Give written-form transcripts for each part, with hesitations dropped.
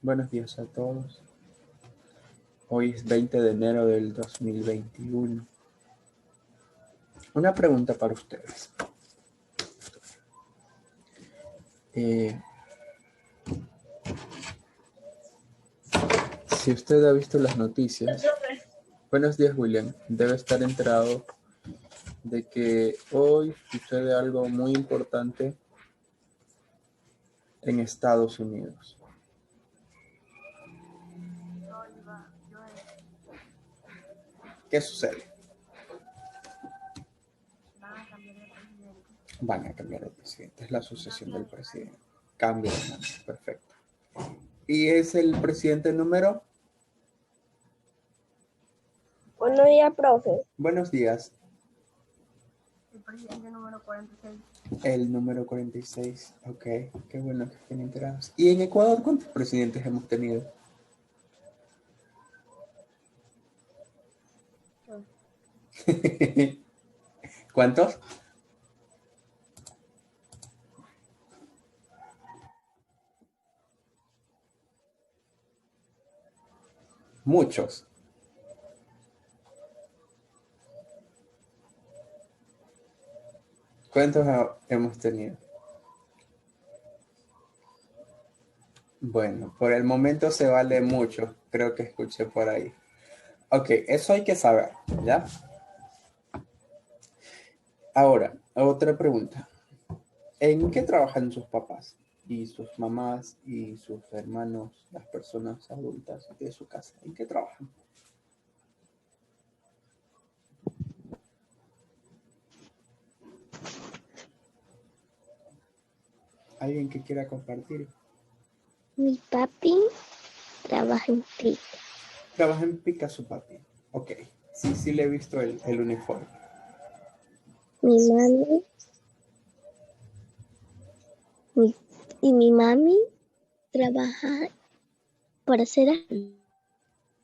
Buenos días a todos. Hoy es 20 de enero del 2021. Una pregunta para ustedes. Si usted ha visto las noticias, buenos días William, debe estar enterado de que hoy sucede algo muy importante en Estados Unidos. ¿Qué sucede? Van a cambiar de presidente. Es la sucesión del presidente. Cambio de mando. Perfecto. ¿Y es el presidente número? Buenos días, profe. Buenos días. El presidente número 46. El número 46. Ok, qué bueno que estén enterados. ¿Y en Ecuador cuántos presidentes hemos tenido? ¿Cuántos? Muchos. ¿Cuántos hemos tenido? Bueno, por el momento se vale mucho. Creo que escuché por ahí. Ok, eso hay que saber, ¿ya? Ahora, otra pregunta. ¿En qué trabajan sus papás y sus mamás y sus hermanos, las personas adultas de su casa? ¿En qué trabajan? ¿Alguien que quiera compartir? Mi papi trabaja en TRI. Trabaja en Pica su papi. Ok, sí le he visto el uniforme. Mi mami trabaja para hacer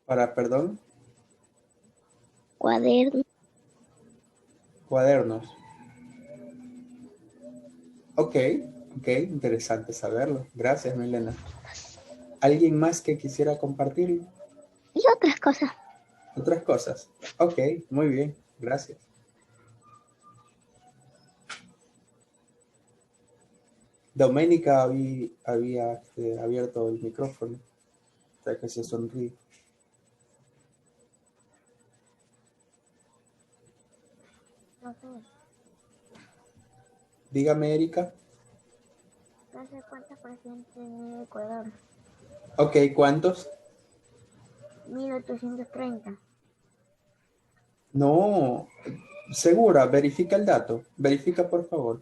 Para, perdón, cuadernos. cuadernos. Ok, interesante saberlo. Gracias, Milena. ¿Alguien más que quisiera compartirlo? Y otras cosas. Otras cosas. Ok, muy bien, gracias. Doménica había abierto el micrófono, o sea que se sonríe. No sé. Dígame, Erika. No sé cuántos presidentes en Ecuador. Ok, ¿cuántos? 1830. No, segura, verifica el dato. Verifica, por favor.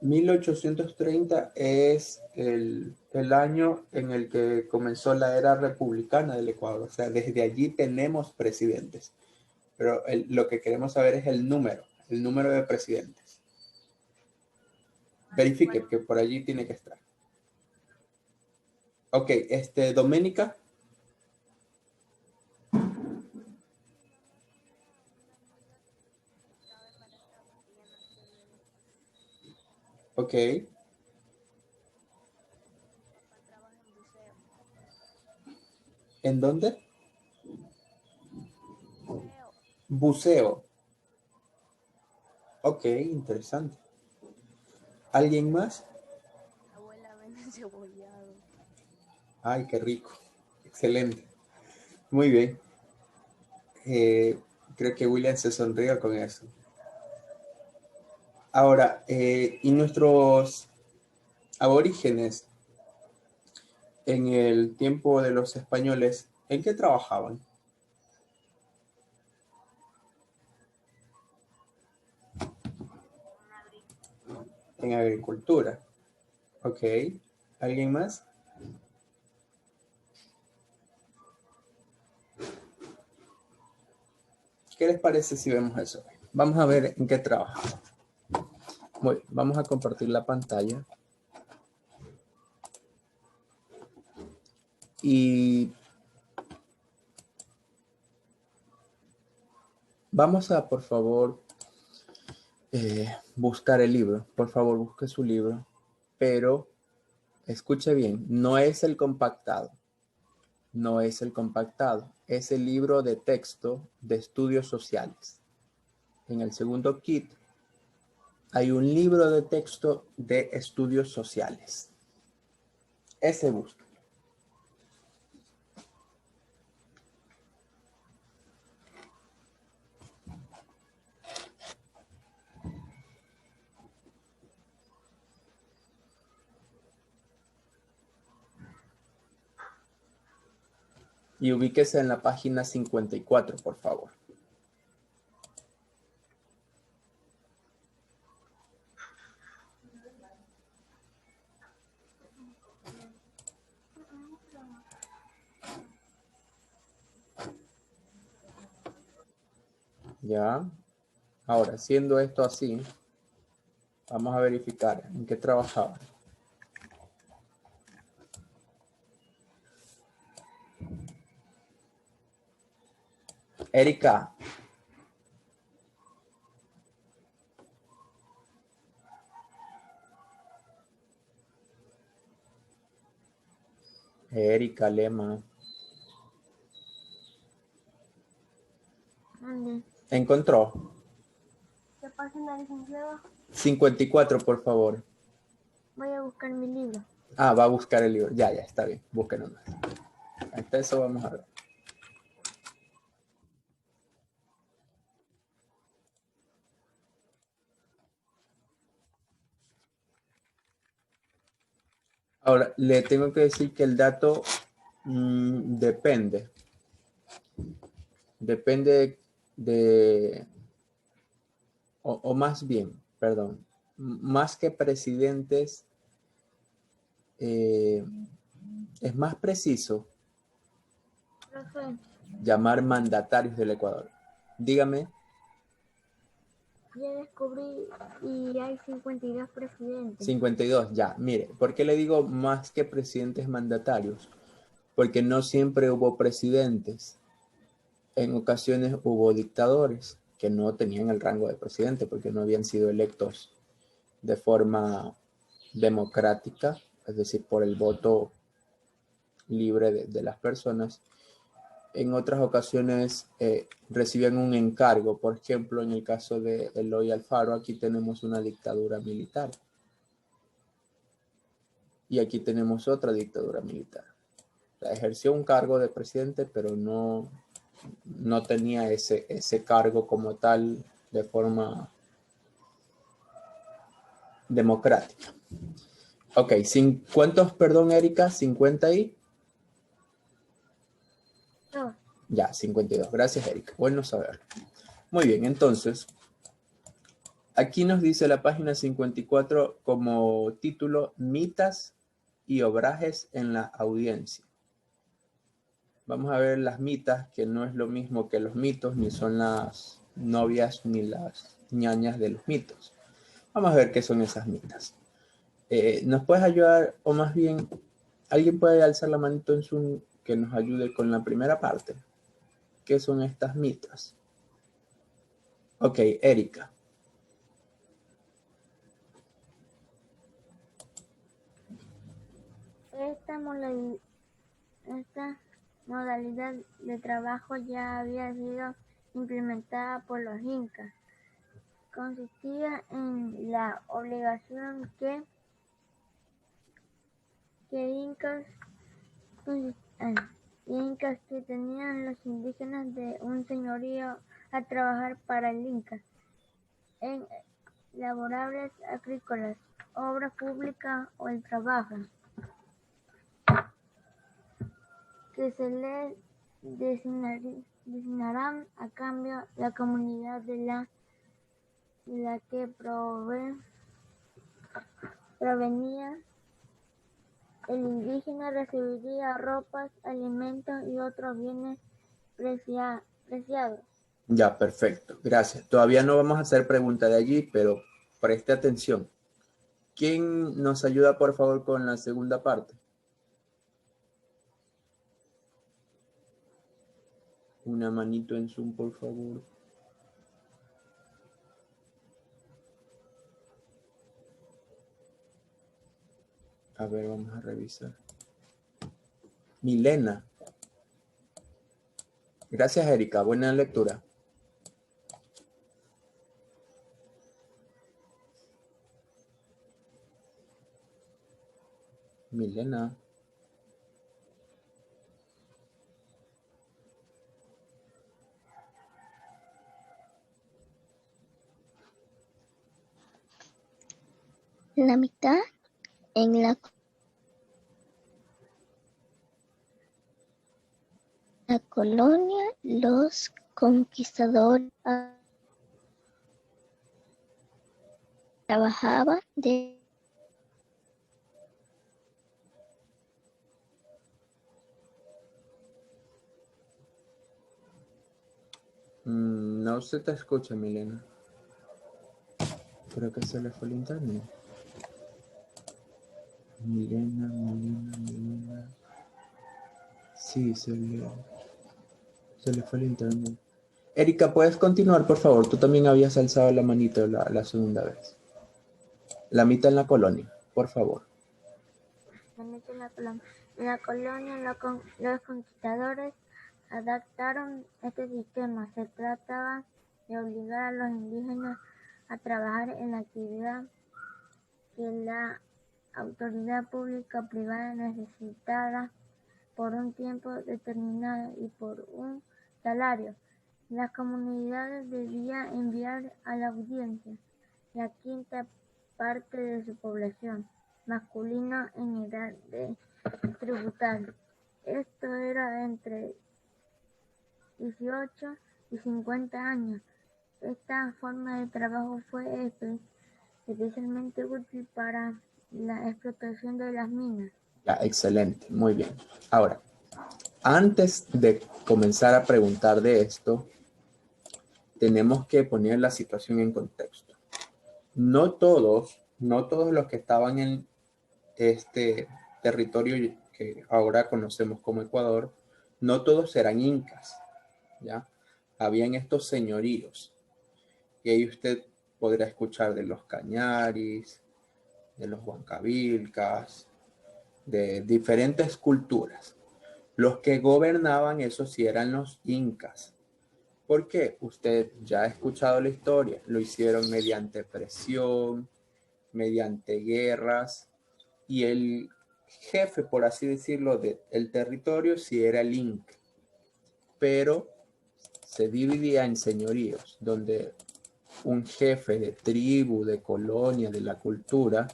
1830 es el año en el que comenzó la era republicana del Ecuador. O sea, desde allí tenemos presidentes. Pero lo que queremos saber es el número de presidentes. Verifique que por allí tiene que estar. Ok, Doménica. Ok. ¿En dónde? Buceo. Ok, interesante. ¿Alguien más? Abuela vende cebollado. Ay, qué rico. Excelente. Muy bien. Creo que William se sonrió con eso. Ahora, ¿y nuestros aborígenes en el tiempo de los españoles, en qué trabajaban? En agricultura. Ok. ¿Alguien más? ¿Qué les parece si vemos eso? Vamos a ver en qué trabajaban. Vamos a compartir la pantalla. Y vamos a, por favor, buscar el libro. Por favor, busque su libro. Pero Escuche bien, no es el compactado. No es el compactado. Es el libro de texto de estudios sociales. En el segundo kit hay un libro de texto de estudios sociales. Ese busca. Y ubíquese en la página 54, por favor. Ya. Ahora, siendo esto así, vamos a verificar en qué trabajaba. Erika. Erika Lema. ¿Dónde? ¿Encontró? ¿Qué página, licenciado? 54, por favor. Voy a buscar mi libro. Ah, va a buscar el libro. Ya, está bien. Búsquenlo más. Hasta eso vamos a ver. Ahora, le tengo que decir que el dato depende. Depende de, o más bien, perdón, más que presidentes, es más preciso Profe, llamar mandatarios del Ecuador. Dígame. ya descubrí y hay 52 presidentes. 52, ya. Mire, ¿por qué le digo más que presidentes mandatarios? Porque no siempre hubo presidentes. En ocasiones hubo dictadores que no tenían el rango de presidente porque no habían sido electos de forma democrática, es decir, por el voto libre de las personas. En otras ocasiones recibían un encargo. Por ejemplo, en el caso de Eloy Alfaro, aquí tenemos una dictadura militar. Y aquí tenemos otra dictadura militar. O sea, ejerció un cargo de presidente, pero no tenía ese cargo como tal de forma democrática. Ok, ¿cuántos, perdón, Erika? 50 y... No. Ya, 52. Gracias, Erika. Bueno saberlo. Muy bien, entonces, aquí nos dice la página 54 como título, mitas y obrajes en la audiencia. Vamos a ver las mitas, que no es lo mismo que los mitos, ni son las novias ni las ñañas de los mitos. Vamos a ver qué son esas mitas. ¿Nos puedes ayudar, o más bien, alguien puede alzar la manito en Zoom que nos ayude con la primera parte? ¿Qué son estas mitas? Ok, Erika. Esta modalidad de trabajo ya había sido implementada por los incas. Consistía en la obligación que incas que tenían los indígenas de un señorío a trabajar para el inca en laborables agrícolas, obras públicas o el trabajo que se les designarán a cambio la comunidad de la que provenía. El indígena recibiría ropas, alimentos y otros bienes preciados. Ya, perfecto. Gracias. Todavía no vamos a hacer pregunta de allí, pero preste atención. ¿Quién nos ayuda, por favor, con la segunda parte? Una manito en Zoom, por favor. A ver, vamos a revisar. Milena. Gracias, Erika. Buena lectura. Milena. La mitad en la colonia, los conquistadores trabajaban de No se te escucha, Milena. Creo que se le fue el internet. Milena. Sí, se le fue el internet. Erika, ¿puedes continuar, por favor? Tú también habías alzado la manito la segunda vez. La mitad en la colonia, por favor. En la colonia, los conquistadores adaptaron este sistema. Se trataba de obligar a los indígenas a trabajar en la actividad que la autoridad pública o privada necesitara por un tiempo determinado y por un salario. Las comunidades debían enviar a la audiencia la quinta parte de su población masculina en edad de tributar. Esto era entre 18 y 50 años. Esta forma de trabajo fue especialmente útil para la explotación de las minas. Ya, excelente, muy bien. Ahora, antes de comenzar a preguntar de esto, tenemos que poner la situación en contexto. No todos los que estaban en este territorio que ahora conocemos como Ecuador, no todos eran incas, ¿ya? Habían estos señoríos. Y ahí usted podrá escuchar de los cañaris, de los huancavilcas, de diferentes culturas. Los que gobernaban eso sí eran los incas. ¿Por qué? Usted ya ha escuchado la historia. Lo hicieron mediante presión, mediante guerras, y el jefe, por así decirlo, del territorio sí era el inca, pero se dividía en señoríos, donde un jefe de tribu, de colonia, de la cultura,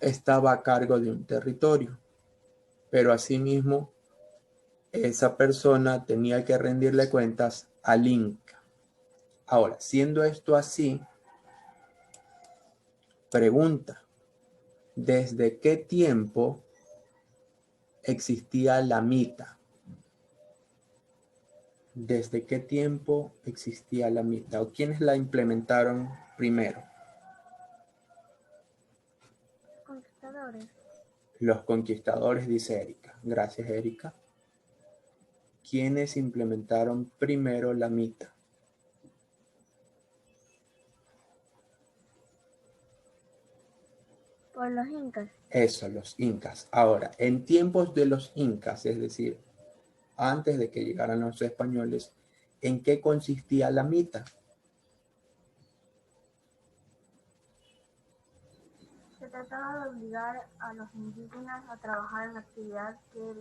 estaba a cargo de un territorio, pero asimismo esa persona tenía que rendirle cuentas al inca. Ahora, siendo esto así, pregunta, ¿desde qué tiempo existía la mita? ¿Desde qué tiempo existía la mita? ¿O quiénes la implementaron primero? Conquistadores. Los conquistadores, dice Erika. Gracias, Erika. ¿Quiénes implementaron primero la mita? Por los incas. Eso, los incas. Ahora, en tiempos de los incas, es decir, antes de que llegaran los españoles, ¿en qué consistía la mita? Se trataba de obligar a los indígenas a trabajar en la actividad que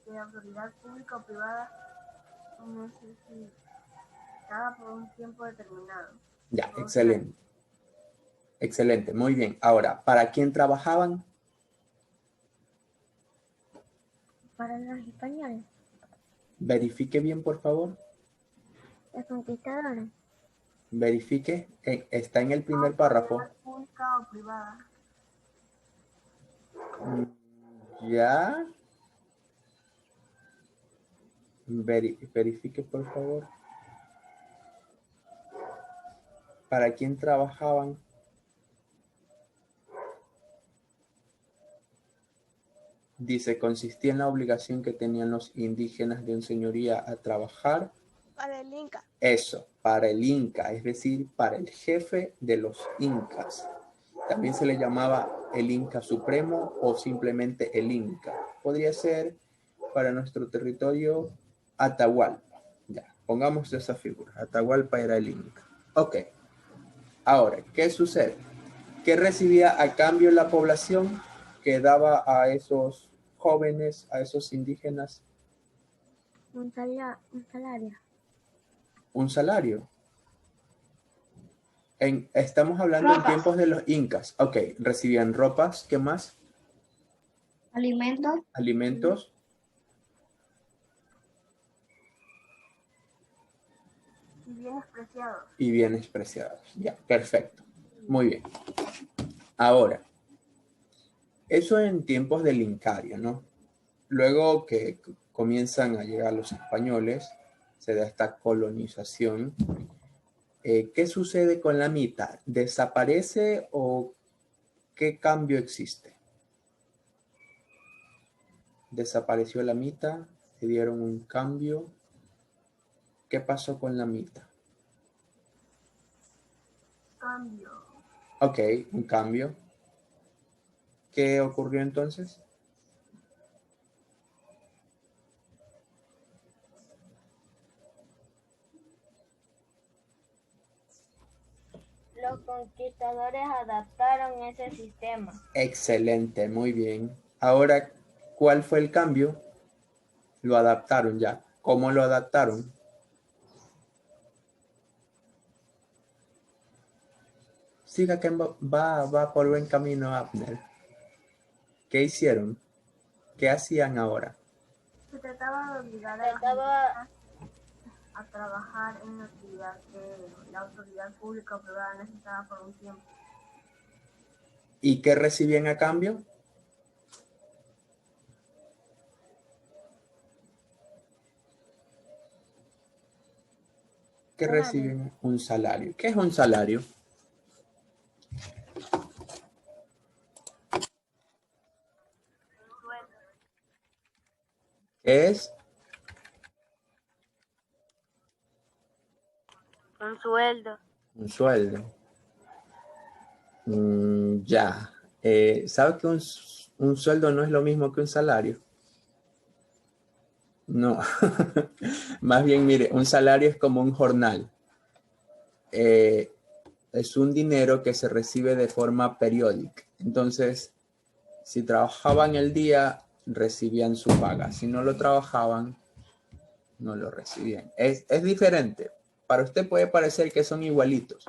la autoridad pública o privada necesitaba por un tiempo determinado. Ya, excelente. Excelente, muy bien. Ahora, ¿para quién trabajaban? Para los españoles. Verifique bien, por favor. Los conquistadores. Verifique. Está en el primer párrafo. Pública o privada. Ya. Verifique, por favor. ¿Para quién trabajaban? Dice, consistía en la obligación que tenían los indígenas de un señoría a trabajar. Para el Inca. Eso, para el Inca, es decir, para el jefe de los incas. También se le llamaba el Inca Supremo o simplemente el Inca. Podría ser para nuestro territorio Atahualpa. Ya, pongamos esa figura. Atahualpa era el Inca. Ok. Ahora, ¿qué sucede? ¿Qué recibía a cambio la población que daba a esos jóvenes, a esos indígenas? Un salario. Un salario. Estamos hablando en tiempos de los incas. Ok, recibían ropas, ¿qué más? Alimentos. Alimentos. Y bienes preciados. Y bienes preciados. Ya, perfecto. Muy bien. Ahora, eso en tiempos del Incario, ¿no? Luego que comienzan a llegar los españoles, se da esta colonización. ¿Qué sucede con la mitad? ¿Desaparece o qué cambio existe? Desapareció la mitad, le dieron un cambio. ¿Qué pasó con la mitad? Cambio. Ok, un cambio. ¿Qué ocurrió entonces? Los conquistadores adaptaron ese sistema. Excelente, muy bien. Ahora, ¿cuál fue el cambio? Lo adaptaron ya. ¿Cómo lo adaptaron? Siga que va por buen camino, Abner. ¿Qué hicieron? ¿Qué hacían ahora? Se trataba de obligar a trabajar en la actividad que la autoridad pública o privada necesitaba por un tiempo. ¿Y qué recibían a cambio? ¿Qué reciben? Un salario. ¿Qué es un salario? ¿Qué es? Un sueldo. Un sueldo. Ya. ¿Sabe que un sueldo no es lo mismo que un salario? No. Más bien, mire, un salario es como un jornal. Es un dinero que se recibe de forma periódica. Entonces, si trabajaban el día, recibían su paga. Si no lo trabajaban, no lo recibían. Es diferente. Para usted puede parecer que son igualitos,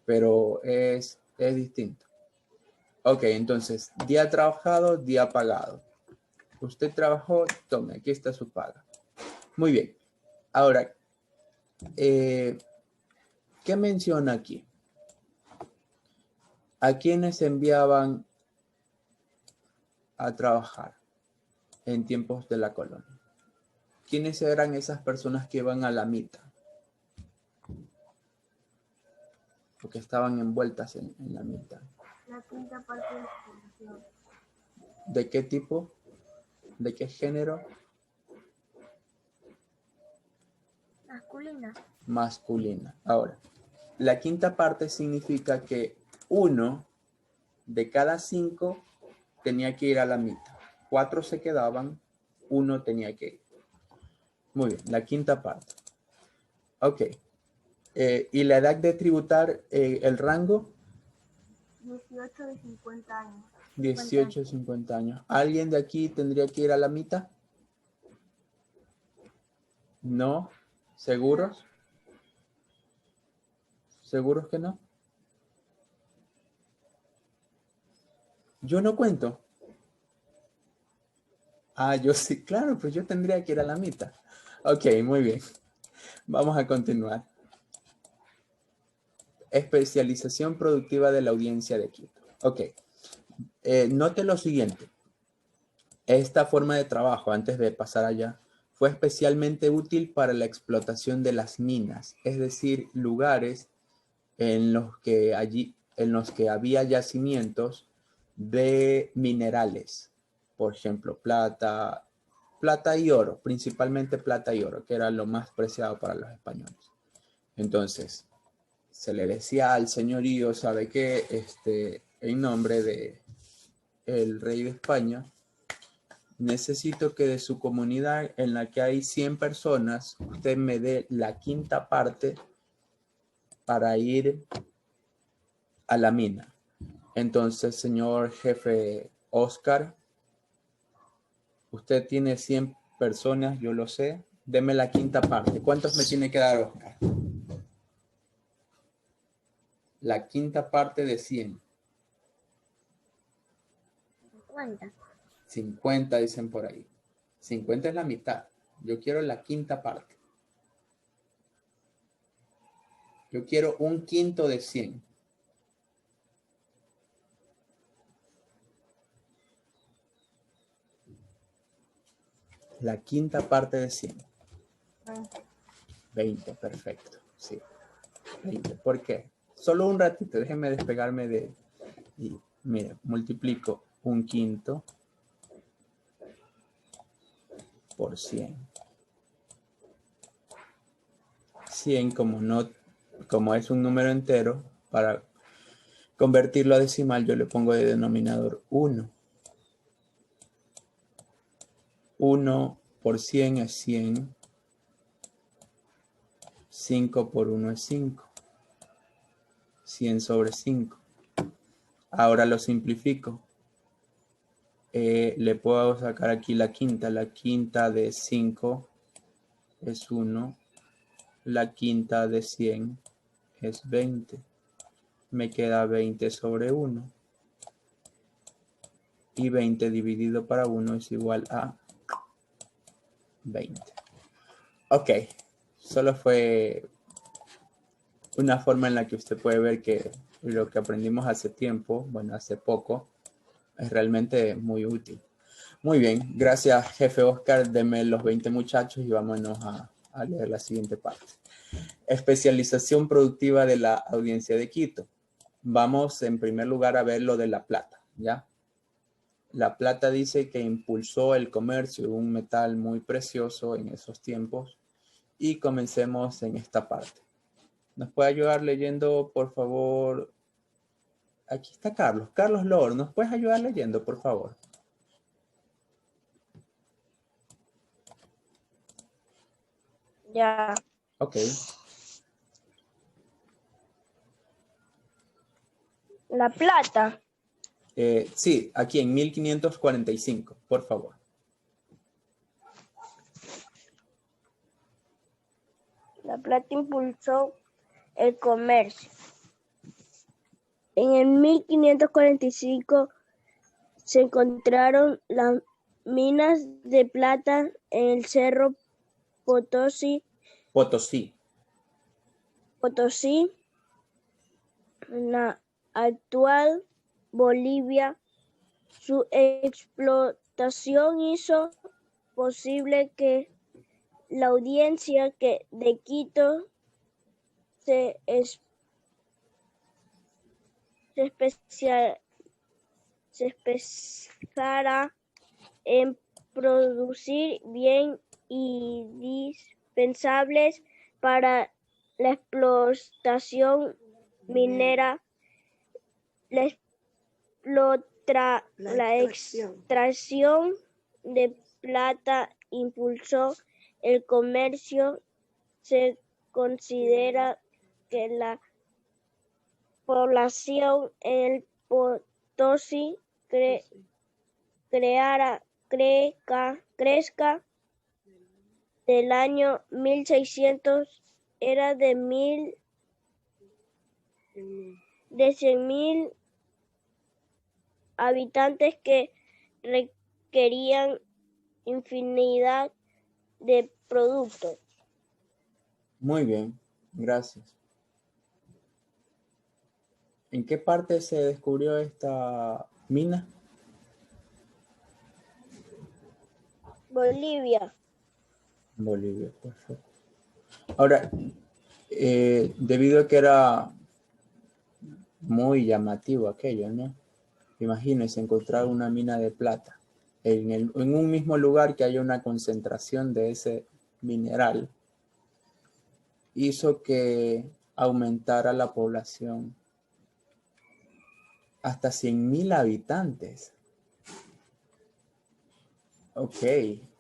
pero es distinto. Ok, entonces, día trabajado, día pagado. Usted trabajó, tome, aquí está su paga. Muy bien. Ahora, ¿qué menciona aquí? ¿A quiénes enviaban a trabajar en tiempos de la colonia? ¿Quiénes eran esas personas que iban a la mitad? O que estaban envueltas en la mitad. La quinta parte de la población. ¿De qué tipo? ¿De qué género? Masculina. Masculina. Ahora, la quinta parte significa que 1 de cada 5 tenía que ir a la mitad. 4 se quedaban, 1 tenía que ir. Muy bien, la quinta parte. Ok. ¿Y la edad de tributar, el rango? 18 de 50 años. 18 a 50 años. ¿Alguien de aquí tendría que ir a la mitad? ¿No? ¿Seguros? ¿Seguros que no? Yo no cuento. Ah, yo sí, claro, pues yo tendría que ir a la mitad. Ok, muy bien. Vamos a continuar. Especialización productiva de la audiencia de Quito. Ok. Note lo siguiente. Esta forma de trabajo, antes de pasar allá, fue especialmente útil para la explotación de las minas, es decir, lugares en los que había yacimientos de minerales, por ejemplo, plata y oro, principalmente plata y oro, que era lo más preciado para los españoles. Entonces, se le decía al señorío, sabe que en nombre de el rey de España, necesito que de su comunidad en la que hay 100 personas, usted me dé la quinta parte para ir a la mina. Entonces, señor jefe Oscar, usted tiene 100 personas, yo lo sé. Deme la quinta parte. ¿Cuántos me tiene que dar, Oscar? La quinta parte de 100. 50. 50 dicen por ahí. 50 es la mitad. Yo quiero la quinta parte. Yo quiero un quinto de 100. La quinta parte de 100. 20, perfecto. Sí. 20. ¿Por qué? Solo un ratito, déjenme despegarme de... Y mire, multiplico un quinto por 100. 100 como es un número entero, para convertirlo a decimal yo le pongo de denominador 1. 1 por 100 es 100. 5 por 1 es 5. 100 sobre 5. Ahora lo simplifico. Le puedo sacar aquí la quinta. La quinta de 5 es 1. La quinta de 100 es 20. Me queda 20 sobre 1. Y 20 dividido para 1 es igual a 20. Ok. Solo fue una forma en la que usted puede ver que lo que aprendimos hace tiempo, bueno, hace poco, es realmente muy útil. Muy bien, gracias jefe Oscar, deme los 20 muchachos y vámonos a leer la siguiente parte. Especialización productiva de la audiencia de Quito. Vamos en primer lugar a ver lo de la plata, ¿ya? La plata dice que impulsó el comercio, un metal muy precioso en esos tiempos, y comencemos en esta parte. ¿Nos puede ayudar leyendo, por favor? Aquí está Carlos. Carlos Lor, ¿nos puedes ayudar leyendo, por favor? Ya. Ok. La plata. Sí, aquí en 1545, por favor. La plata impulsó el comercio. En el 1545 se encontraron las minas de plata en el Cerro Potosí, en la actual Bolivia. Su explotación hizo posible que la audiencia de Quito se especializara en producir bienes indispensables para la explotación minera. La extracción de plata impulsó el comercio. Se considera que la población en el Potosí crezca del año 1600 era de 100.000 habitantes que requerían infinidad de productos. Muy bien, gracias. ¿En qué parte se descubrió esta mina? Bolivia. Bolivia, perfecto. Ahora, debido a que era muy llamativo aquello, ¿no? Imagínense encontrar una mina de plata en un mismo lugar que haya una concentración de ese mineral. Hizo que aumentara la población hasta 100,000 habitantes. Ok,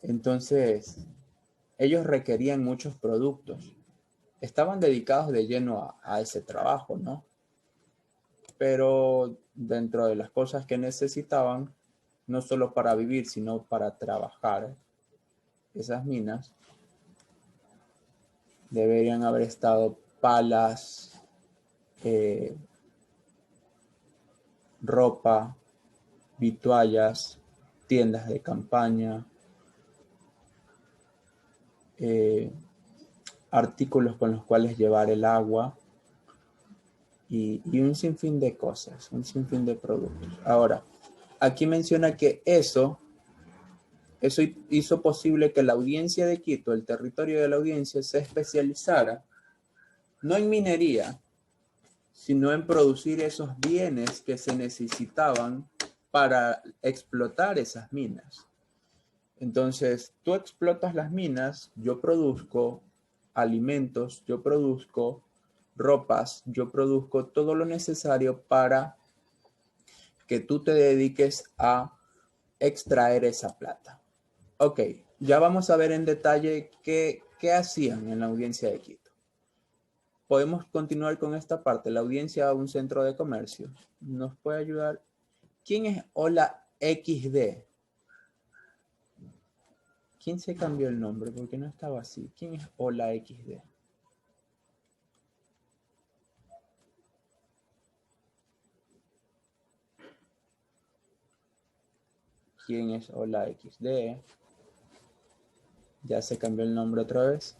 entonces ellos requerían muchos productos. Estaban dedicados de lleno a ese trabajo, ¿no? Pero dentro de las cosas que necesitaban, no solo para vivir, sino para trabajar esas minas, deberían haber estado palas, ropa, vituallas, tiendas de campaña, artículos con los cuales llevar el agua y un sinfín de cosas, un sinfín de productos. Ahora, aquí menciona que eso hizo posible que la audiencia de Quito, el territorio de la audiencia, se especializara no en minería, sino en producir esos bienes que se necesitaban para explotar esas minas. Entonces, tú explotas las minas, yo produzco alimentos, yo produzco ropas, yo produzco todo lo necesario para que tú te dediques a extraer esa plata. Ok, ya vamos a ver en detalle qué hacían en la audiencia de Quito. Podemos continuar con esta parte. La audiencia a un centro de comercio. ¿Nos puede ayudar? ¿Quién es Hola XD? ¿Quién se cambió el nombre? Porque no estaba así. ¿Quién es Hola XD? ¿Quién es Hola XD? ¿Ya se cambió el nombre otra vez?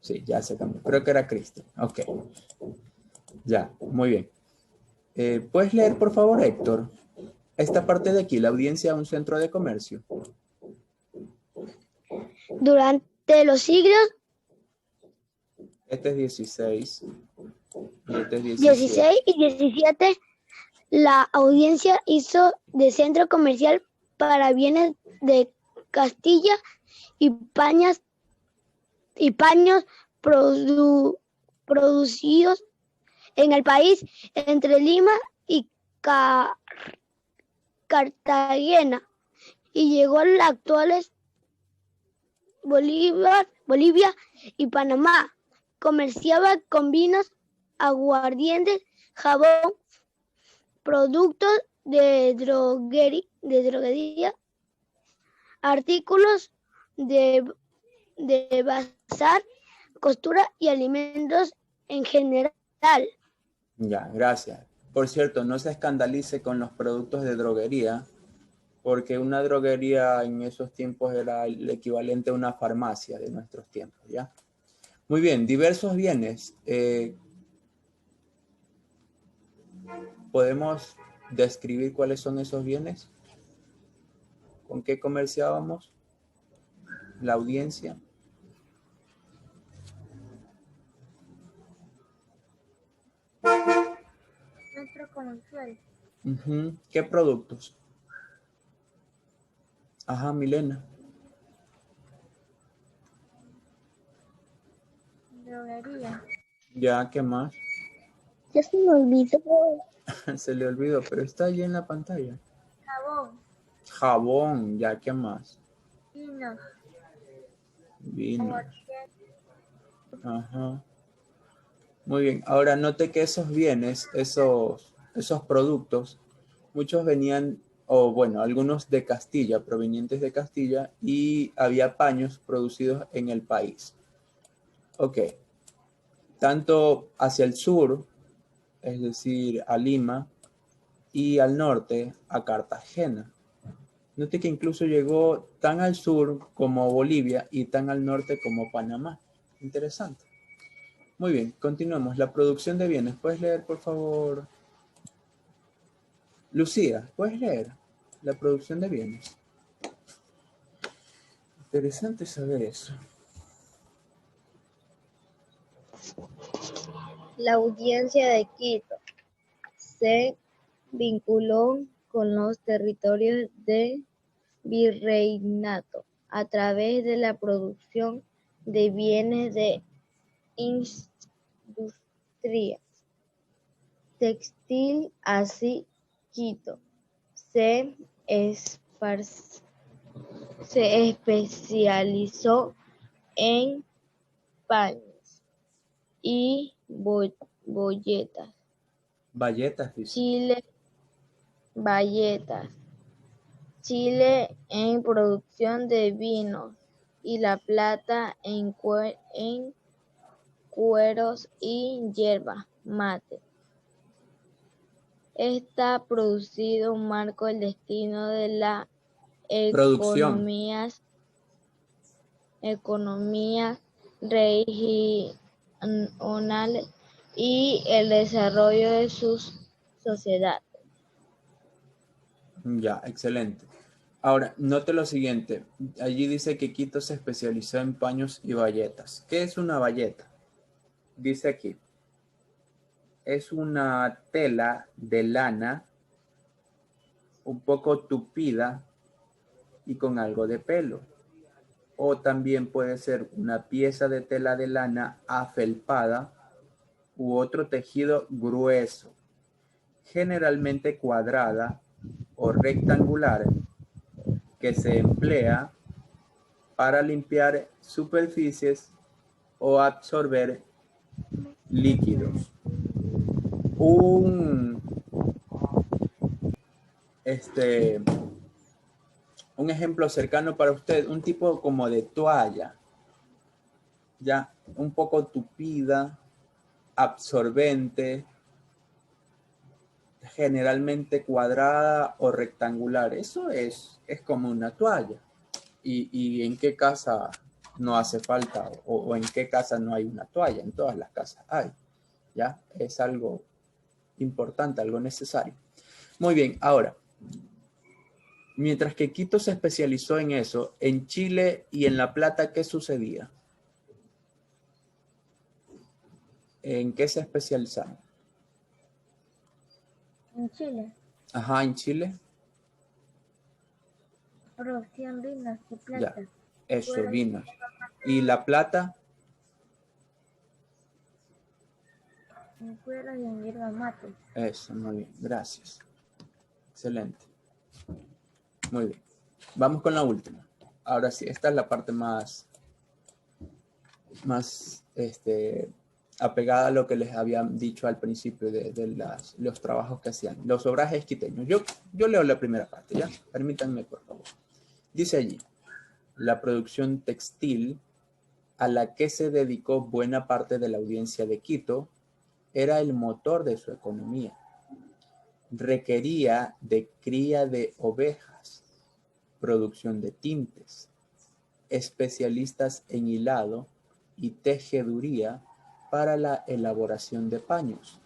Sí, ya se cambió. Creo que era Cristian. Ok. Ya, muy bien. ¿Puedes leer, por favor, Héctor? Esta parte de aquí, la audiencia a un centro de comercio. Durante los siglos Este es 16. Y este es 16 y 17, la audiencia hizo de centro comercial para bienes de Castilla y paños producidos en el país entre Lima y Cartagena, y llegó a las actuales Bolivia y Panamá. Comerciaba con vinos, aguardientes, jabón, productos de droguería, artículos de bazar, costura y alimentos en general. Ya, gracias. Por cierto, no se escandalice con los productos de droguería, porque una droguería en esos tiempos era el equivalente a una farmacia de nuestros tiempos, ¿ya? Muy bien, diversos bienes. ¿Podemos describir cuáles son esos bienes? ¿Con qué comerciábamos? La audiencia. Centro comercial. ¿Qué productos? Ajá, Milena. Droguería. Ya, ¿qué más? Ya se me olvidó. Se le olvidó, pero está allí en la pantalla. Jabón. Jabón, ya, ¿qué más? Vinos. Vino. Aguardiente. Ajá. Muy bien. Ahora note que esos bienes, esos productos, muchos venían, o bueno, algunos de Castilla, provenientes de Castilla, y había paños producidos en el país. Ok. Tanto hacia el sur, es decir, a Lima, y al norte, a Cartagena. Note que incluso llegó tan al sur como Bolivia y tan al norte como Panamá. Interesante. Muy bien, continuamos. La producción de bienes. ¿Puedes leer, por favor? Lucía, ¿puedes leer? La producción de bienes. Interesante saber eso. La audiencia de Quito se vinculó con los territorios de virreinato a través de la producción de bienes de industria textil, así Quito se especializó en paños y bolletas. Valletas, dice. Chile en producción de vinos y La Plata en cueros y yerba mate. Está producido marcó el destino de la economías regionales y el desarrollo de sus sociedades. Ya, excelente. Ahora, note lo siguiente. Allí dice que Quito se especializó en paños y bayetas. ¿Qué es una bayeta? Dice aquí. Es una tela de lana un poco tupida y con algo de pelo. O también puede ser una pieza de tela de lana afelpada u otro tejido grueso, generalmente cuadrada o rectangular, que se emplea para limpiar superficies o absorber líquidos. Un ejemplo cercano para usted, un tipo como de toalla, ya un poco tupida, absorbente, generalmente cuadrada o rectangular. Eso es como una toalla. ¿Y en qué casa no hace falta o en qué casa no hay una toalla? En todas las casas hay. ¿Ya? Es algo importante, algo necesario. Muy bien, ahora, mientras que Quito se especializó en eso, en Chile y en La Plata, ¿qué sucedía? ¿En qué se especializaron? En Chile, Ajá, en Chile. producían vinos y Ya, plata. eso, Fueron vinos. ¿Y La Plata? en cueros y en yerba mate. Eso, muy bien, gracias. Excelente. Muy bien. Vamos con la última. Ahora sí, esta es la parte más apegada a lo que les había dicho al principio de los trabajos que hacían. Los obrajes quiteños. Yo leo la primera parte, ¿ya? Permítanme, por favor. Dice allí, la producción textil a la que se dedicó buena parte de la audiencia de Quito era el motor de su economía. Requería de cría de ovejas, producción de tintes, especialistas en hilado y tejeduría para la elaboración de paños,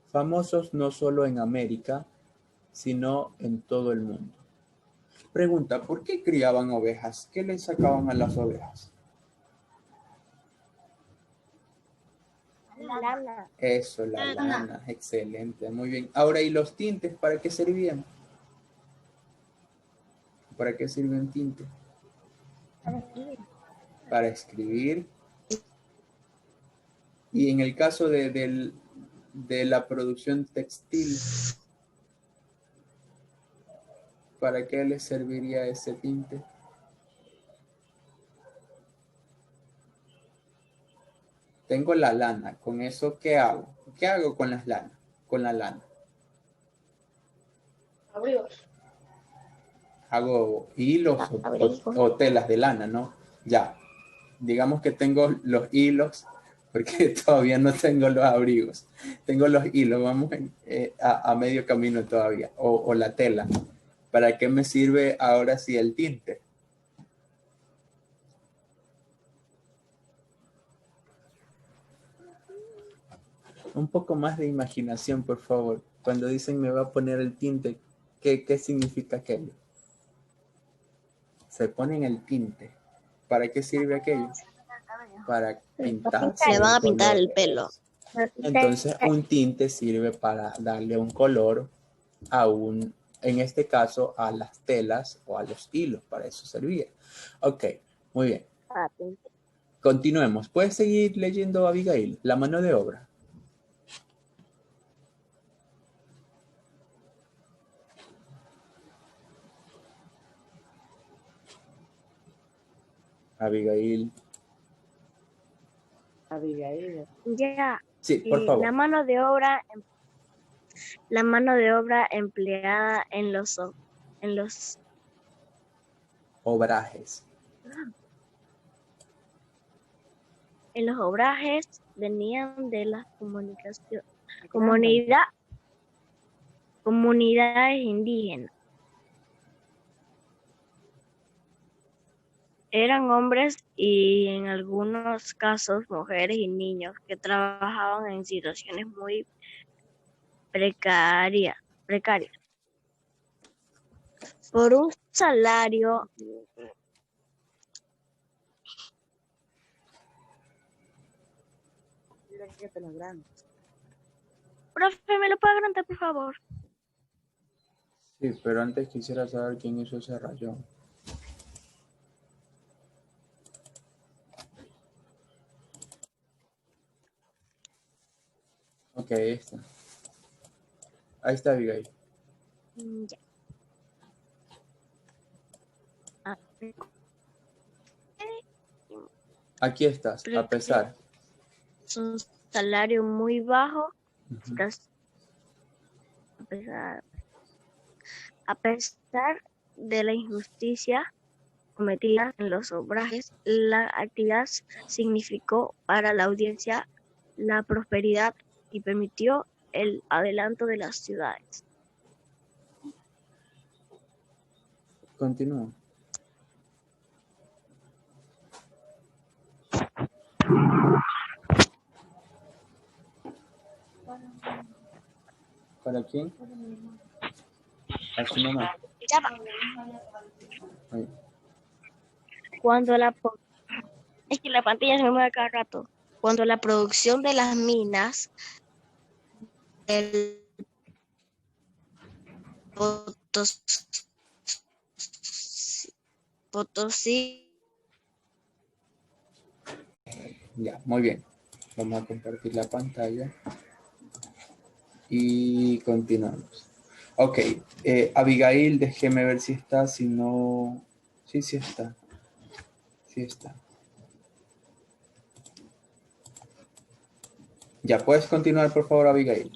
famosos no solo en América, sino en todo el mundo. Pregunta, ¿por qué criaban ovejas? ¿Qué le sacaban a las ovejas? Lana. Eso, la lana, excelente, muy bien. Ahora, ¿y los tintes para qué servían? ¿Para qué sirve un tinte? Para escribir. Para escribir. Y en el caso de la producción textil, ¿para qué les serviría ese tinte? Tengo la lana, ¿con eso qué hago? ¿Qué hago con las lanas? Con la lana. Abrigos. Hago hilos o telas de lana, ¿no? Ya, digamos que tengo los hilos, porque todavía no tengo los abrigos. Tengo los hilos, vamos a medio camino todavía, o la tela. ¿Para qué me sirve ahora sí el tinte? Un poco más de imaginación, por favor. Cuando dicen me va a poner el tinte, ¿qué significa aquello? Se ponen el tinte. ¿Para qué sirve aquello? Para pintarse. Le van a pintar el pelo. Entonces, un tinte sirve para darle un color en este caso, a las telas o a los hilos. Para eso servía. Ok, muy bien. Continuemos. ¿Puedes seguir leyendo, Abigail? La mano de obra. Abigail. Abigail. Ya, Sí, por la favor. mano de obra empleada en los Obrajes. obrajes venían de las comunidades indígenas. Eran hombres y en algunos casos mujeres y niños que trabajaban en situaciones muy precarias. Por un salario, profe, ¿me lo puede agrandar, por favor? Sí, pero antes quisiera saber quién hizo ese rayón. Ok, ahí está. Ahí está Abigail. Ya. A ver. Aquí estás, a pesar. Es un salario muy bajo, Ujú. a pesar de la injusticia cometida en los obrajes, la actividad significó para la audiencia la prosperidad y permitió el adelanto de las ciudades. Continúa. ¿Para quién? A su mamá. Ya va. Ahí. Es que la pantalla se me mueve cada rato. Cuando la producción de las minas del Potosí. Ya, muy bien. Vamos a compartir la pantalla y continuamos. Ok, Abigail, déjeme ver si está, si no... Sí, sí está. Sí está. Ya, ¿puedes continuar, por favor, Abigail?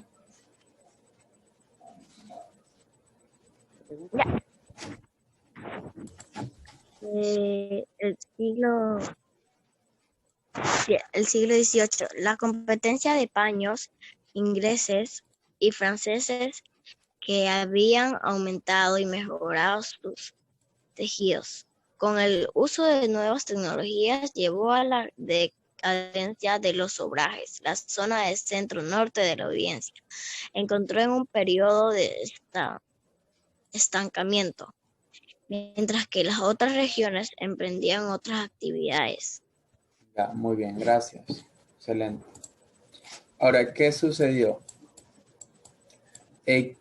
El siglo XVIII, la competencia de paños ingleses y franceses que habían aumentado y mejorado sus tejidos. Con el uso de nuevas tecnologías llevó a la decadencia de los obrajes. La zona del centro-norte de la audiencia encontró en un periodo de estancamiento, mientras que las otras regiones emprendían otras actividades. Ya, muy bien, gracias. Excelente. Ahora, ¿qué sucedió?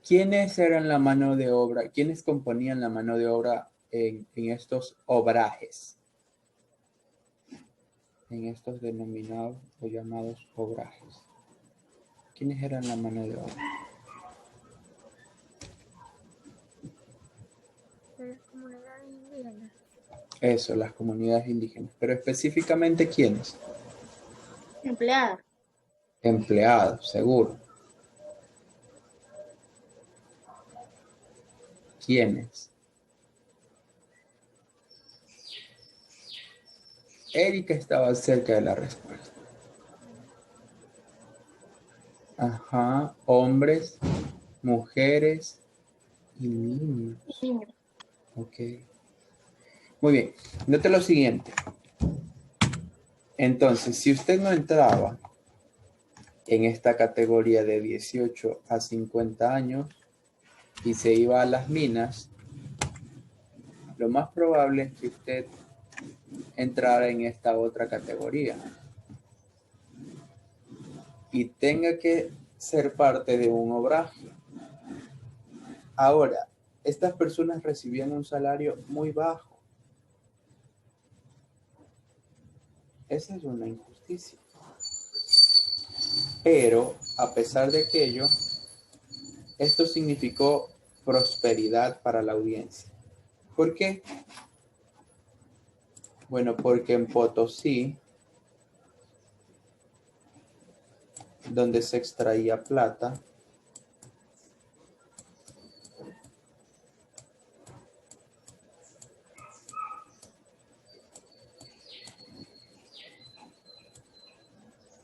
¿Quiénes eran la mano de obra? ¿Quiénes componían la mano de obra en estos obrajes? En estos denominados o llamados obrajes. ¿Quiénes eran la mano de obra? Las comunidades indígenas. Eso, las comunidades indígenas. Pero específicamente, ¿quiénes? Empleada. Empleados, seguro. ¿Quiénes? Erika estaba cerca de la respuesta. Ajá, hombres, mujeres y niños. Ok. Muy bien, note lo siguiente. Entonces, si usted no entraba en esta categoría de 18 a 50 años y se iba a las minas, lo más probable es que usted entrara en esta otra categoría y tenga que ser parte de un obraje. Ahora, estas personas recibían un salario muy bajo. Esa es una injusticia. Pero, a pesar de aquello, esto significó prosperidad para la audiencia. ¿Por qué? Bueno, porque en Potosí, donde se extraía plata,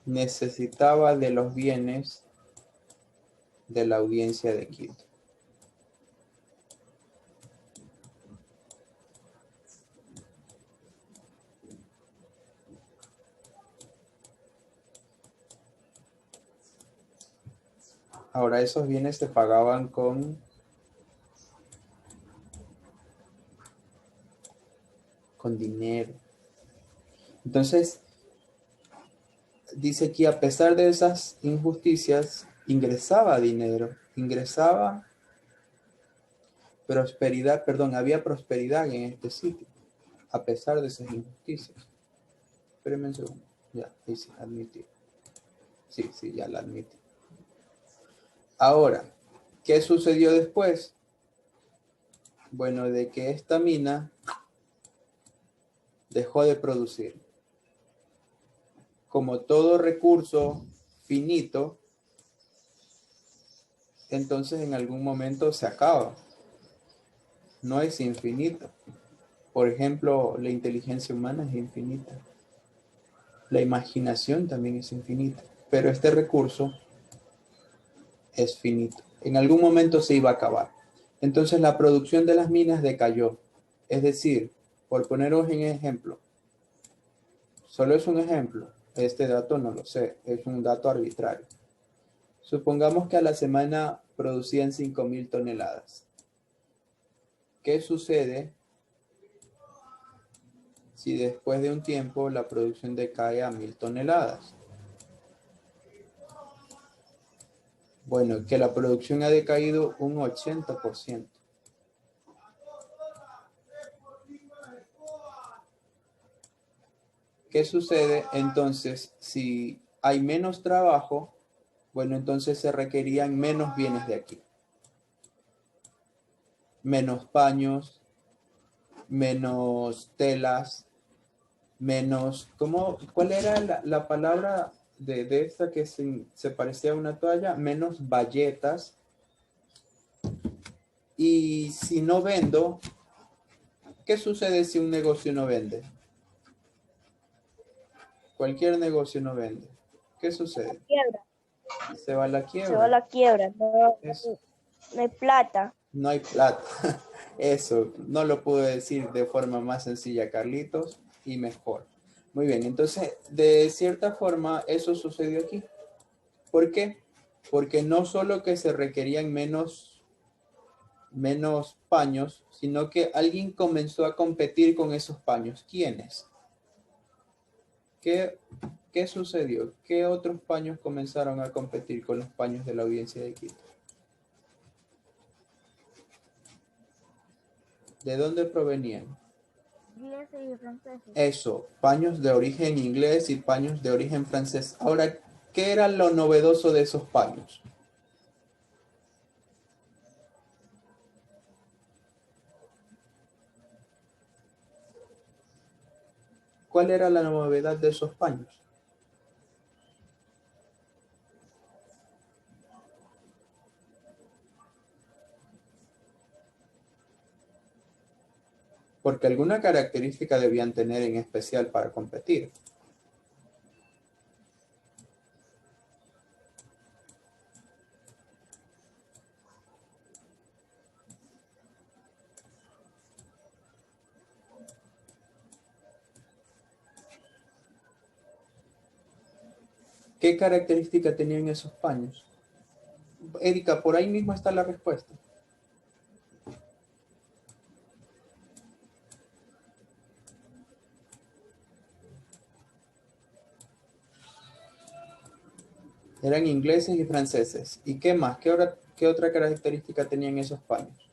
necesitaba de los bienes de la audiencia de Quito. Ahora esos bienes se pagaban con dinero. Entonces, dice que a pesar de esas injusticias, ingresaba dinero, ingresaba prosperidad, perdón, había prosperidad en este sitio, a pesar de esas injusticias. Espérenme un segundo. Ya, dice admitir. Sí, ya la admite. Ahora, ¿qué sucedió después? Bueno, de que esta mina dejó de producir. Como todo recurso finito, entonces en algún momento se acaba. No es infinito. Por ejemplo, la inteligencia humana es infinita. La imaginación también es infinita. Pero este recurso es finito. En algún momento se iba a acabar. Entonces la producción de las minas decayó. Es decir, por poneros en ejemplo, solo es un ejemplo. Este dato no lo sé, es un dato arbitrario. Supongamos que a la semana producían 5.000 toneladas. ¿Qué sucede si después de un tiempo la producción decae a 1.000 toneladas? Bueno, que la producción ha decaído un 80%. ¿Qué sucede entonces si hay menos trabajo? Bueno, entonces se requerían menos bienes de aquí. Menos paños, menos telas, menos... ¿Cuál era la palabra de esta que se parecía a una toalla? Menos bayetas. Y si no vendo, ¿qué sucede si un negocio no vende? Cualquier negocio no vende. ¿Qué sucede? Quiebra. Se va a la quiebra. Se va a la quiebra. No hay plata. No hay plata. Eso, no lo puedo decir de forma más sencilla, Carlitos, y mejor. Muy bien, entonces, de cierta forma, eso sucedió aquí. ¿Por qué? Porque no solo que se requerían menos paños, sino que alguien comenzó a competir con esos paños. ¿Quiénes? ¿Qué sucedió? ¿Qué otros paños comenzaron a competir con los paños de la audiencia de Quito? ¿De dónde provenían? Ingleses y franceses. Eso, paños de origen inglés y paños de origen francés. Ahora, ¿qué era lo novedoso de esos paños? ¿Cuál era la novedad de esos paños? Porque alguna característica debían tener en especial para competir. ¿Qué característica tenían esos paños? Erika, por ahí mismo está la respuesta. Eran ingleses y franceses. ¿Y qué más? ¿Qué otra característica tenían esos paños?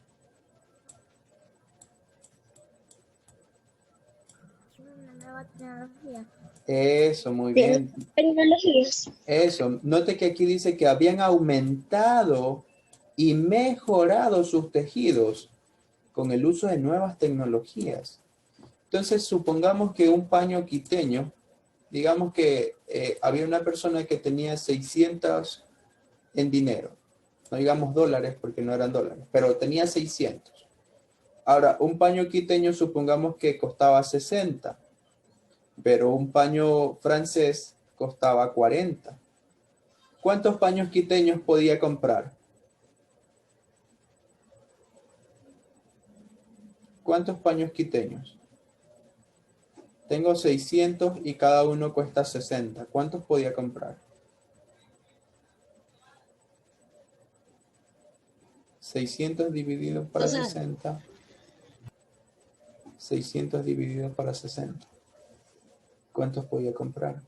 Una nueva tecnología. Eso, muy bien. Tecnologías. Eso. Note que aquí dice que habían aumentado y mejorado sus tejidos con el uso de nuevas tecnologías. Entonces, supongamos que un paño quiteño, digamos que había una persona que tenía 600 en dinero. No digamos dólares porque no eran dólares, pero tenía 600. Ahora, un paño quiteño supongamos que costaba 60, pero un paño francés costaba 40. ¿Cuántos paños quiteños podía comprar? ¿Cuántos paños quiteños? Tengo 600 y cada uno cuesta 60. ¿Cuántos podía comprar? 600 dividido para 60. 600 dividido para 60. ¿Cuántos podía comprar?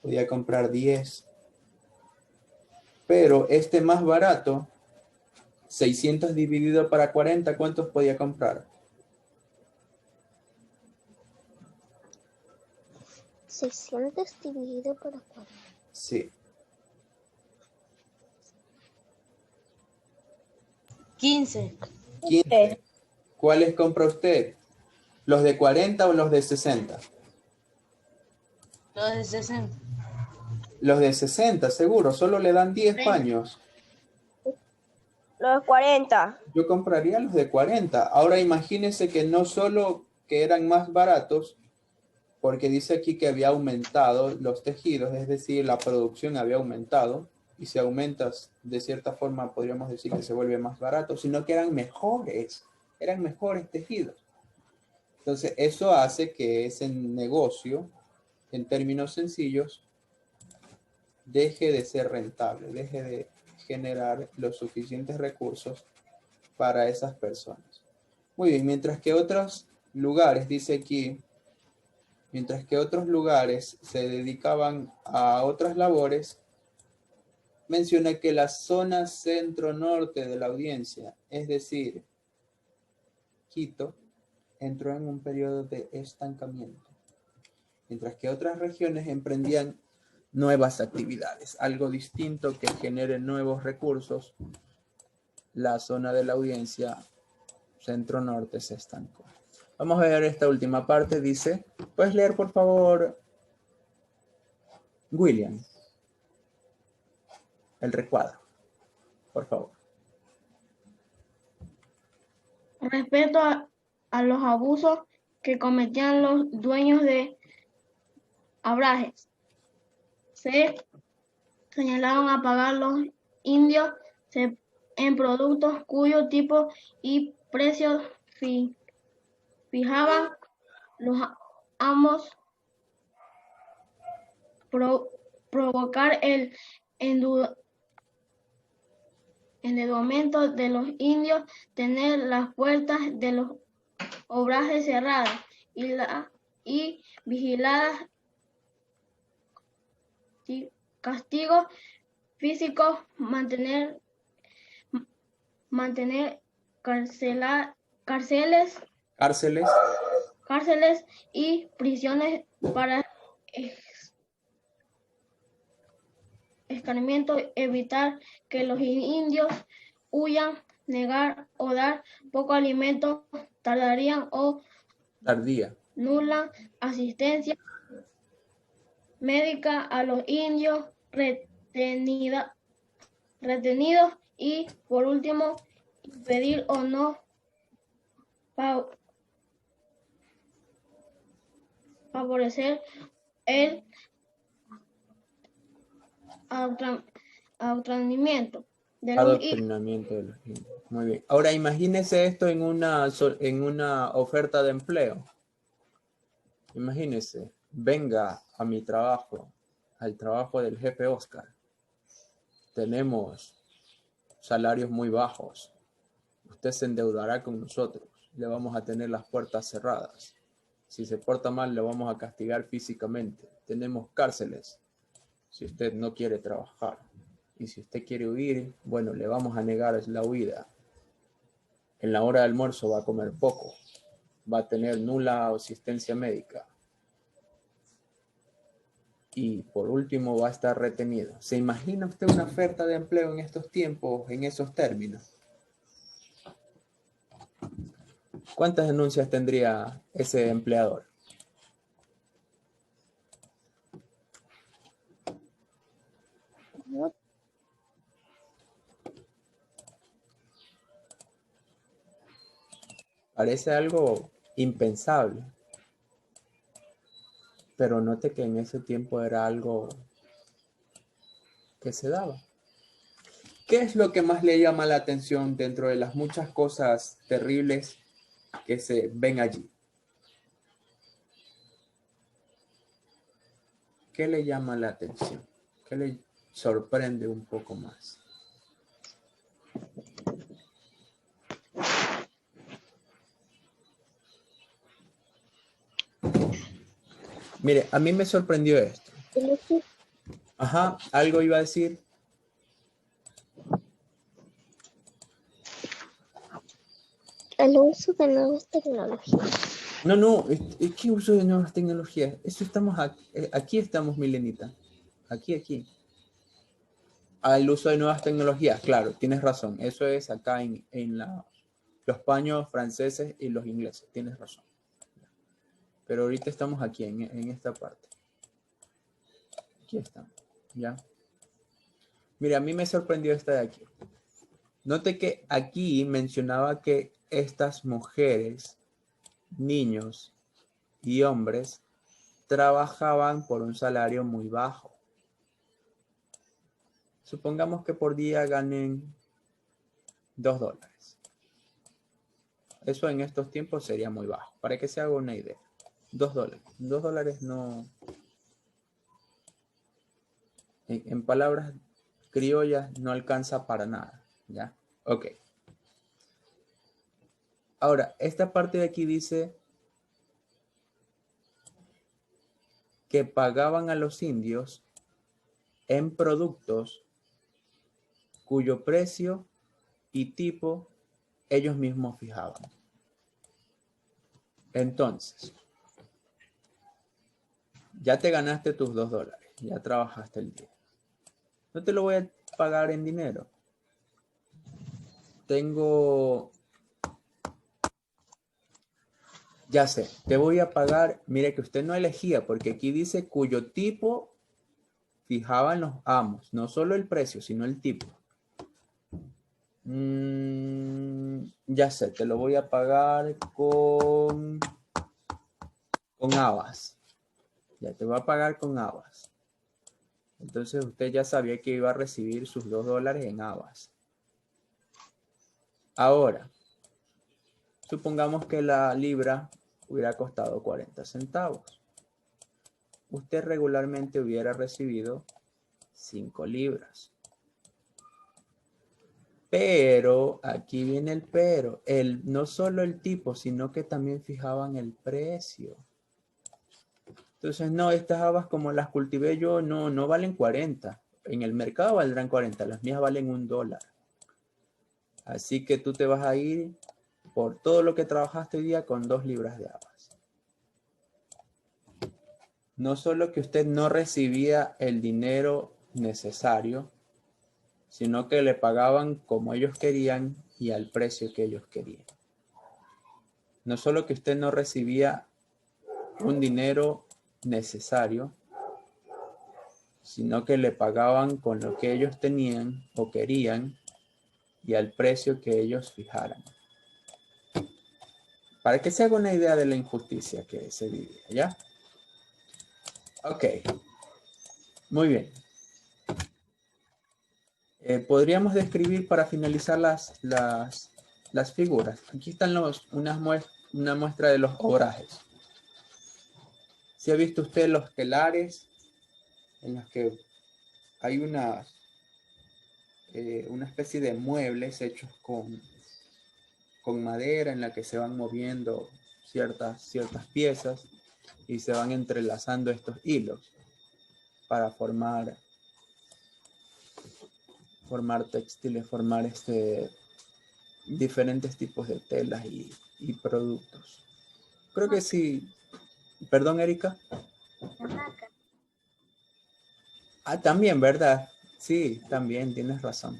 Podía comprar 10. Pero este más barato, 600 dividido para 40, ¿cuántos podía comprar? 600 dividido por 4. Sí. 15. 15. ¿Cuáles compra usted? ¿Los de 40 o los de 60? Los de 60. Los de 60, seguro. Solo le dan 10 paños. Los 40. Yo compraría los de 40. Ahora imagínense que no solo que eran más baratos, porque dice aquí que había aumentado los tejidos, es decir, la producción había aumentado, y si aumentas, de cierta forma podríamos decir que se vuelve más barato, sino que eran mejores tejidos. Entonces, eso hace que ese negocio, en términos sencillos, deje de ser rentable, deje de generar los suficientes recursos para esas personas. Muy bien, mientras que otros lugares, dice aquí, mientras que otros lugares se dedicaban a otras labores, menciona que la zona centro-norte de la audiencia, es decir, Quito, entró en un periodo de estancamiento, mientras que otras regiones emprendían nuevas actividades, algo distinto que genere nuevos recursos. La zona de la audiencia centro-norte se estancó. Vamos a ver esta última parte, dice, ¿puedes leer por favor, William? El recuadro, por favor. Respecto a los abusos que cometían los dueños de abrajes, se señalaron a pagar los indios en productos cuyo tipo y precio fijaban los amos, provocar el endeudamiento de los indios, tener las puertas de los obrajes cerradas y vigiladas, castigos físicos, mantener cárceles y prisiones para escarmiento, evitar que los indios huyan, negar o dar poco alimento, tardía nula asistencia médica a los indios retenidos y, por último, impedir o no favorecer el adoctrinamiento de los indios. Muy bien. Ahora imagínese esto en una oferta de empleo. Imagínese, venga a mi trabajo, al trabajo del jefe Oscar. Tenemos salarios muy bajos. Usted se endeudará con nosotros. Le vamos a tener las puertas cerradas. Si se porta mal, le vamos a castigar físicamente. Tenemos cárceles si usted no quiere trabajar. Y si usted quiere huir, bueno, le vamos a negar la huida. En la hora de almuerzo va a comer poco. Va a tener nula asistencia médica. Y por último va a estar retenido. ¿Se imagina usted una oferta de empleo en estos tiempos, en esos términos? ¿Cuántas denuncias tendría ese empleador? Parece algo impensable, pero note que en ese tiempo era algo que se daba. ¿Qué es lo que más le llama la atención dentro de las muchas cosas terribles que se ven allí? ¿Qué le llama la atención? ¿Qué le sorprende un poco más? Mire, a mí me sorprendió esto. Ajá, algo iba a decir. El uso de nuevas tecnologías. No, ¿qué uso de nuevas tecnologías? Eso estamos aquí estamos, Milenita. Aquí. Al uso de nuevas tecnologías, claro, tienes razón. Eso es acá en los paños franceses y los ingleses, tienes razón. Pero ahorita estamos aquí, en esta parte. Aquí estamos, ¿ya? Mira, a mí me sorprendió esta de aquí. Note que aquí mencionaba que estas mujeres, niños y hombres trabajaban por un salario muy bajo. Supongamos que por día ganen $2. Eso en estos tiempos sería muy bajo, para que se haga una idea. $2. $2 no... En palabras criollas no alcanza para nada, ¿ya? Ok. Ahora, esta parte de aquí dice que pagaban a los indios en productos cuyo precio y tipo ellos mismos fijaban. Entonces, ya te ganaste tus $2, ya trabajaste el día. No te lo voy a pagar en dinero. Ya sé, te voy a pagar, mire que usted no elegía, porque aquí dice cuyo tipo fijaban los amos, no solo el precio, sino el tipo. Ya sé, te lo voy a pagar con habas. Ya te voy a pagar con habas. Entonces usted ya sabía que iba a recibir sus $2 en habas. Ahora, supongamos que la libra hubiera costado 40 centavos. Usted regularmente hubiera recibido 5 libras. Pero, aquí viene el pero, no solo el tipo, sino que también fijaban el precio. Entonces, no, estas habas como las cultivé yo, no valen 40. En el mercado valdrán 40, las mías valen $1. Así que tú te vas a ir por todo lo que trabajaste hoy día con 2 libras de habas. No solo que usted no recibía el dinero necesario, sino que le pagaban como ellos querían y al precio que ellos querían. No solo que usted no recibía un dinero necesario, sino que le pagaban con lo que ellos tenían o querían y al precio que ellos fijaran. Para que se haga una idea de la injusticia que se vivía, ¿ya? Ok. Muy bien. Podríamos describir para finalizar las figuras. Aquí están una muestra de los obrajes. ¿Sí ha visto usted los telares en los que hay una especie de muebles hechos con madera en la que se van moviendo ciertas piezas y se van entrelazando estos hilos para formar textiles, formar diferentes tipos de telas y productos? Creo que sí. Perdón, Erika. Hamaca. Ah, también, ¿verdad? Sí, también, tienes razón.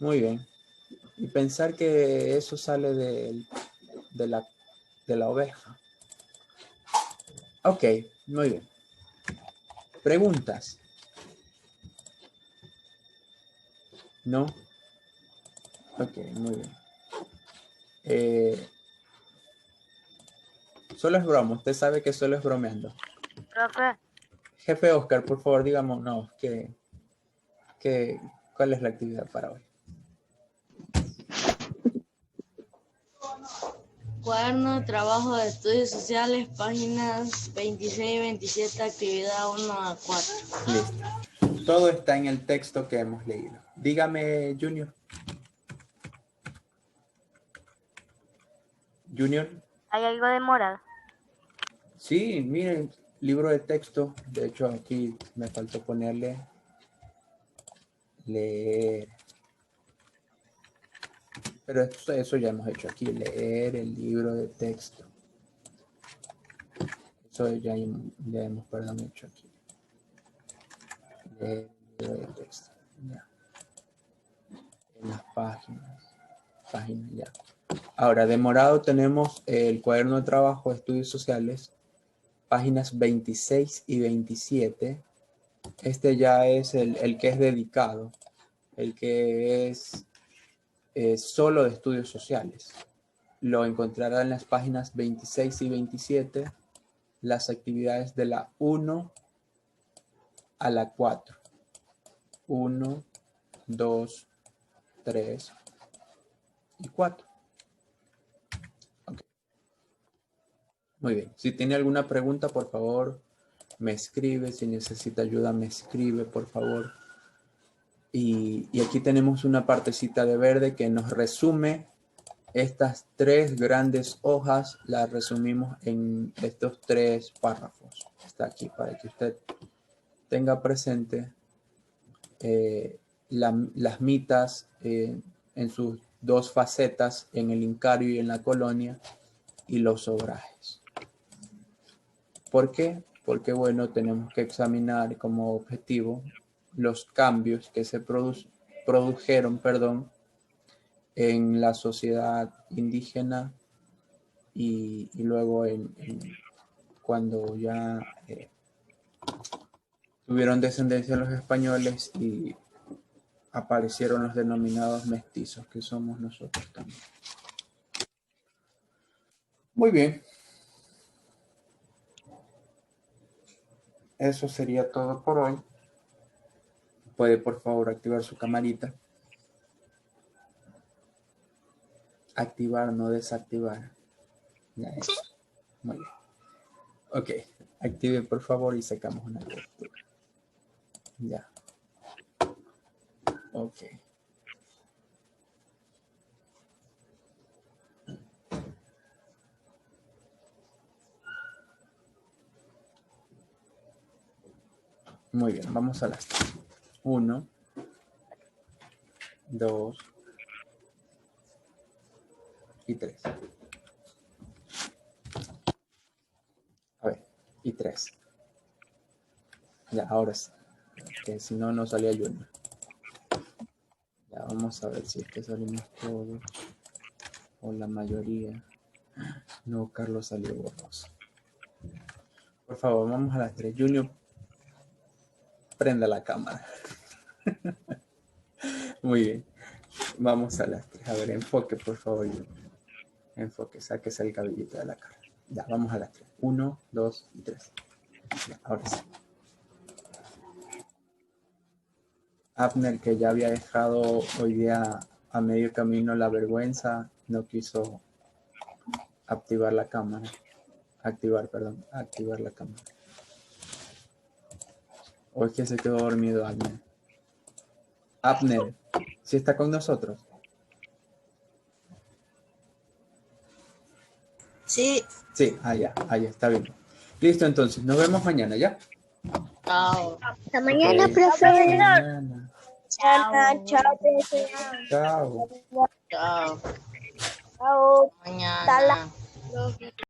Muy bien. Y pensar que eso sale de la oveja. Ok, muy bien. ¿Preguntas? ¿No? Ok, muy bien. Solo es broma, usted sabe que solo es bromeando. Profe, Jefe Oscar, por favor, díganos cuál es la actividad para hoy. Cuaderno de trabajo de estudios sociales, páginas 26 y 27, actividad 1 a 4. Listo. Todo está en el texto que hemos leído. Dígame, Junior. Junior. ¿hay algo demorado? Sí, miren, libro de texto. De hecho, aquí me faltó ponerle leer. Pero eso ya hemos hecho aquí, leer el libro de texto. Eso ya hemos, perdón, hecho aquí. Leer el libro de texto. Ya. En las páginas ya. Ahora, de morado tenemos el cuaderno de trabajo de estudios sociales, páginas 26 y 27. Este ya es el que es dedicado, el que es solo de estudios sociales. Lo encontrará en las páginas 26 y 27, las actividades de la 1 a la 4. 1, 2, 3 y 4. Okay. Muy bien. Si tiene alguna pregunta, por favor, me escribe. Si necesita ayuda, me escribe, por favor. Y aquí tenemos una partecita de verde que nos resume estas 3 grandes hojas. Las resumimos en estos 3 párrafos. Está aquí para que usted tenga presente las mitas en sus 2 facetas, en el incario y en la colonia, y los obrajes. ¿Por qué? Porque, bueno, tenemos que examinar como objetivo los cambios que se produjeron en la sociedad indígena y luego cuando ya tuvieron descendencia los españoles y aparecieron los denominados mestizos, que somos nosotros también. Muy bien. Eso sería todo por hoy. Puede, por favor, activar su camarita. Activar, no desactivar. Ya es. Muy bien. Ok. Active, por favor, y sacamos una captura. Ya. Ok. Muy bien, vamos a las 1, 2 y 3. A ver, y 3. Ya, ahora sí. Que si no, no salía Junior. Ya, vamos a ver si es que salimos todos. O la mayoría. No, Carlos salió borroso. Por favor, vamos a las 3. Junior, prenda la cámara. Muy bien. Vamos a las 3. A ver, enfoque, por favor, Junior. Enfoque, sáquese el cabellito de la cara. Ya, vamos a las 3. 1, 2 y 3. Ya, ahora sí. Abner, que ya había dejado hoy día a medio camino la vergüenza, no quiso activar la cámara. Activar la cámara. ¿O es que se quedó dormido Abner? Abner, ¿sí está con nosotros? Sí. Sí, allá, está bien. Listo, entonces, nos vemos mañana, ¿ya? Chao. Hasta mañana, Ok. profe. Mañana. Chao, profe. Chao. Chao. Chao. Mañana.